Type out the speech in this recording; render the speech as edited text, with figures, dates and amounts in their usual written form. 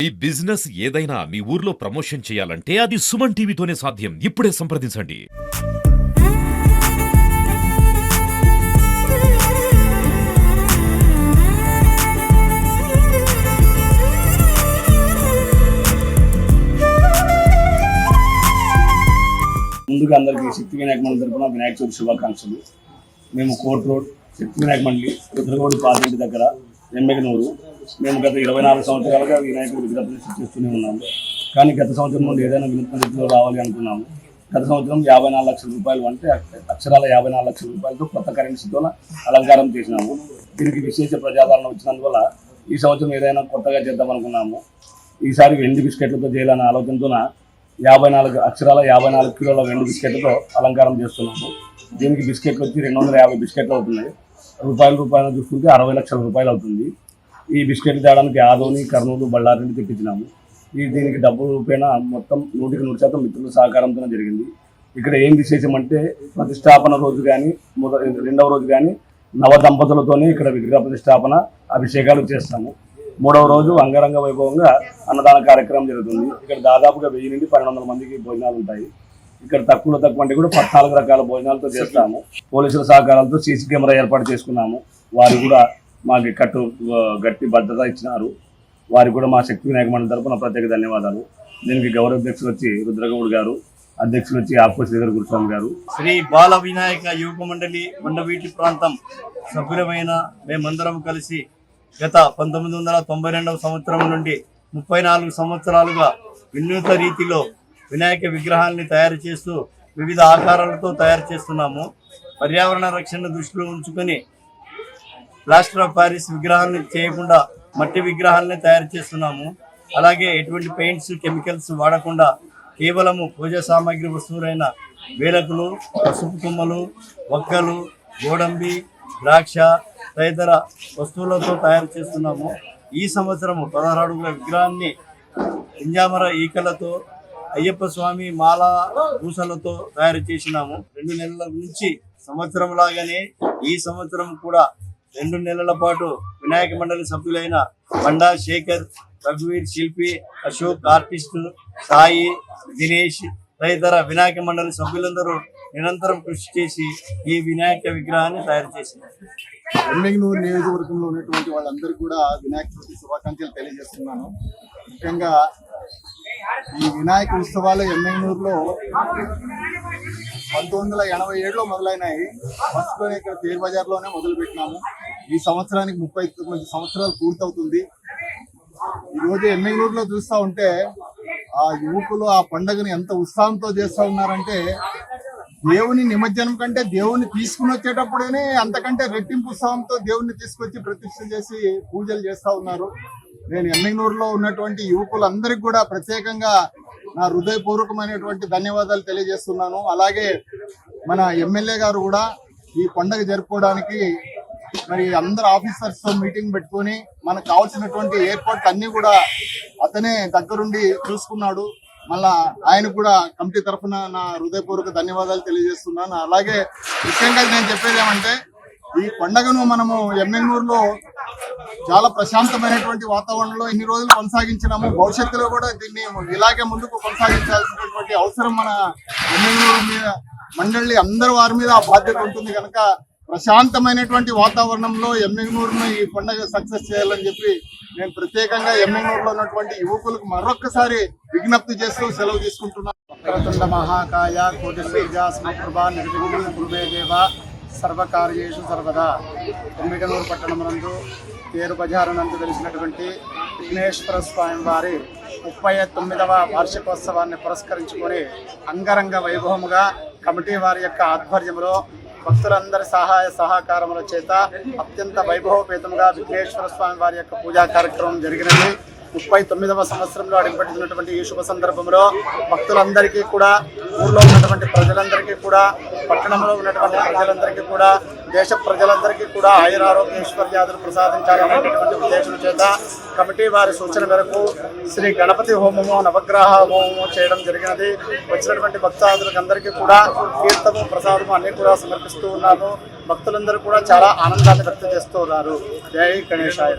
ఈ బిజినెస్ ఏదైనా మీ ఊర్లో ప్రమోషన్ చేయాలంటే అది సుమన్ టీవీతోనే సాధ్యం. ఇప్పుడే సంప్రదించండి. ముందుగా అందరికీ శక్తి వినాయక మండలి తరపున వినాయక చవితి శుభాకాంక్షలు. మేము కోర్ట్ రోడ్ శక్తి వినాయక మండలి రుద్రగోడు పాతింటి దగ్గర ఎమ్మెగనూరు. మేము గత 24 సంవత్సరాలుగా వినాయకుడు విగ్రహ ప్రతిష్ఠ చేస్తూనే ఉన్నాము. కానీ గత సంవత్సరం నుండి ఏదైనా వినూత్న రీతిలో రావాలి అనుకున్నాము. గత సంవత్సరం 54 లక్షల రూపాయలు, అంటే అక్షరాల 54 లక్షల రూపాయలతో కొత్త కరెన్సీతో అలంకారం చేసినాము. దీనికి విశేష ప్రజాదరణ వచ్చినందువల్ల ఈ సంవత్సరం ఏదైనా కొత్తగా చేద్దాం అనుకున్నాము. ఈసారి వెండి బిస్కెట్లతో చేయాలనే ఆలోచనతో 54 కిలోల వెండి బిస్కెట్లతో అలంకారం చేస్తున్నాము. దీనికి బిస్కెట్లు వచ్చి 250 బిస్కెట్లు అవుతున్నాయి. రూపాయలు చూసుకుంటే 60 లక్షల రూపాయలు అవుతుంది. ఈ బిస్కెట్లు తేయడానికి ఆదోని, కర్నూలు, బళ్ళారి నుండి తెప్పించినాము. దీనికి డబ్బు రూపేణ మొత్తం 100% మిత్రుల సహకారంతో జరిగింది. ఇక్కడ ఏం విశేషం అంటే ప్రతిష్టాపన రోజు కానీ రెండవ రోజు కానీ నవ దంపతులతోనే ఇక్కడ విగ్రహ ప్రతిష్టాపన అభిషేకాలు చేస్తాము. మూడవ రోజు అంగరంగ వైభవంగా అన్నదాన కార్యక్రమం జరుగుతుంది. ఇక్కడ దాదాపుగా 1000 నుండి 1200 మందికి భోజనాలు ఉంటాయి. ఇక్కడ తక్కువ అంటే కూడా 14 రకాల భోజనాలతో చేస్తాము. పోలీసుల సహకారాలతో సీసీ కెమెరా ఏర్పాటు చేసుకున్నాము. వారు కూడా మాకు గట్టి భద్రత ఇచ్చినారు. వారికి కూడా మా శక్తి వినాయక మండలి తరపున ప్రత్యేక ధన్యవాదాలు. దీనికి గౌరవ అధ్యక్షులు వచ్చి రుద్రగౌడ్ గారు, అధ్యక్షులు వచ్చి ఆఫ్కోర్స్ దగ్గర గురుస్వామి గారు. శ్రీ బాల వినాయక యువక మండలి మండవీటి ప్రాంతం సభ్యులమైన మేమందరం కలిసి గత 1992వ సంవత్సరం నుండి 34 సంవత్సరాలుగా వినూత్న రీతిలో వినాయక విగ్రహాలని తయారు చేస్తూ వివిధ ఆకారాలతో తయారు చేస్తున్నాము. పర్యావరణ రక్షణ దృష్టిలో ఉంచుకొని ప్లాస్టర్ ఆఫ్ ప్యారిస్ విగ్రహాలని చేయకుండా మట్టి విగ్రహాలని తయారు చేస్తున్నాము. అలాగే ఎటువంటి పెయింట్స్, కెమికల్స్ వాడకుండా కేవలము పూజా సామాగ్రి వస్తువులైన వేలకులు, పసుపు కొమ్మలు, వక్కలు, గోడంబి, ద్రాక్ష తదితర వస్తువులతో తయారు చేస్తున్నాము. ఈ సంవత్సరము 16 అడుగుల విగ్రహాన్ని ఇంజామర ఈకలతో, అయ్యప్ప స్వామి మాల పూసలతో తయారు చేసినాము. 2 నెలల నుంచి సంవత్సరం లాగానే ఈ సంవత్సరం కూడా 2 నెలల పాటు వినాయక మండలి సభ్యులైన బండా శేఖర్, రఘువీర్, శిల్పి, అశోక్, ఆర్టిస్టు, సాయి, దినేష్ తదితర వినాయక మండలి సభ్యులందరూ నిరంతరం కృషి చేసి ఈ వినాయక విగ్రహాన్ని తయారు చేసినారు. ఎమ్మెగనూరు నియోజకవర్గంలో ఉన్నటువంటి వాళ్ళందరికీ కూడా వినాయక చవితి శుభాకాంక్షలు తెలియజేస్తున్నాను. ముఖ్యంగా ఈ వినాయక ఉత్సవాలు ఎమ్మెగనూరులో 1987లో మొదలైనాయి. ఫస్ట్లోనే ఇక్కడ తేరు బజార్లోనే మొదలుపెట్టినాము. ఈ సంవత్సరానికి 39 సంవత్సరాలు పూర్తవుతుంది. ఈరోజు ఎమ్మెగనూరులో చూస్తూ ఉంటే ఆ యువకులు ఆ పండుగను ఎంత ఉత్సాహంతో చేస్తూ ఉన్నారంటే, దేవుని నిమజ్జనం కంటే దేవుని తీసుకుని వచ్చేటప్పుడే అంతకంటే రెట్టింపు ఉత్సాహంతో దేవుణ్ణి తీసుకొచ్చి ప్రతిష్ఠ చేసి పూజలు చేస్తూ ఉన్నారు. నేను ఎమ్మెగనూరులో ఉన్నటువంటి యువకులందరికీ కూడా ప్రత్యేకంగా నా హృదయపూర్వకమైనటువంటి ధన్యవాదాలు తెలియజేస్తున్నాను. అలాగే మన ఎమ్మెల్యే గారు కూడా ఈ పండుగ జరుపుకోవడానికి మరి అందరు ఆఫీసర్స్ తో మీటింగ్ పెట్టుకొని మనకు కావాల్సినటువంటి ఏర్పాట్లు అన్ని కూడా అతనే దగ్గరుండి చూసుకున్నాడు. మళ్ళా ఆయన కూడా కమిటీ తరఫున నా హృదయపూర్వక ధన్యవాదాలు తెలియజేస్తున్నాను. అలాగే ముఖ్యంగా నేను చెప్పేది ఏమంటే, ఈ పండుగను మనము ఎమ్మెగనూరులో చాలా ప్రశాంతమైనటువంటి వాతావరణంలో ఇన్ని రోజులు కొనసాగించినాము. భవిష్యత్తులో కూడా దీన్ని ఇలాగే ముందుకు కొనసాగించాల్సినటువంటి అవసరం మన ఎమ్మెగనూరు మీద మండలి అందరి వారి మీద ఆ బాధ్యత ఉంటుంది. కనుక ప్రశాంతమైనటువంటి వాతావరణంలో ఎమ్మెగనూరును ఈ పండుగ సక్సెస్ చేయాలని చెప్పి నేను ప్రత్యేకంగా ఎమ్మెగనూరులో ఉన్నటువంటి యువకులకు మరొక్కసారి విజ్ఞప్తి చేస్తూ సెలవు తీసుకుంటున్నాను. వక్రతుండ మహాకాయ కోటి సూర్య సమప్రభా నిర్విఘ్నం కురుమే దేవ సర్వకార్యేషు సర్వదా. ఎమ్మెగనూరు పట్టణం నందు తేరు బజారు నందు తెలిసినటువంటి విఘ్నేశ్వర స్వామి వారి 39వ వార్షికోత్సవాన్ని పురస్కరించుకొని అంగరంగ వైభవముగా కమిటీ వారి యొక్క ఆధ్వర్యంలో భక్తులందరి సహాయ సహకారముల చేత అత్యంత వైభవపేతంగా విఘ్నేశ్వర స్వామి వారి యొక్క పూజా కార్యక్రమం జరిగినది. 39వ సంవత్సరంలో అడుగుపెడుతున్నటువంటి ఈ శుభ సందర్భంలో భక్తులందరికీ కూడా, ఊర్లో ఉన్నటువంటి ప్రజలందరికీ కూడా, పట్టణంలో ఉన్నటువంటి ప్రజలందరికీ కూడా, దేశ ప్రజలందరికీ కూడా ఆయురారోగ్యేశ్వర్యాదులు ప్రసాదించాలనేటువంటి ఉద్దేశం చేత కమిటీ వారి సూచన మేరకు శ్రీ గణపతి హోమము, నవగ్రహ హోమము చేయడం జరిగినది. వచ్చినటువంటి భక్తాదులకు అందరికీ కూడా తీర్థము, ప్రసాదము అన్ని కూడా సమర్పిస్తూ ఉన్నాము. భక్తులందరూ కూడా చాలా ఆనందాన్ని వ్యక్తం చేస్తూ ఉన్నారు. జై గణేశాయ.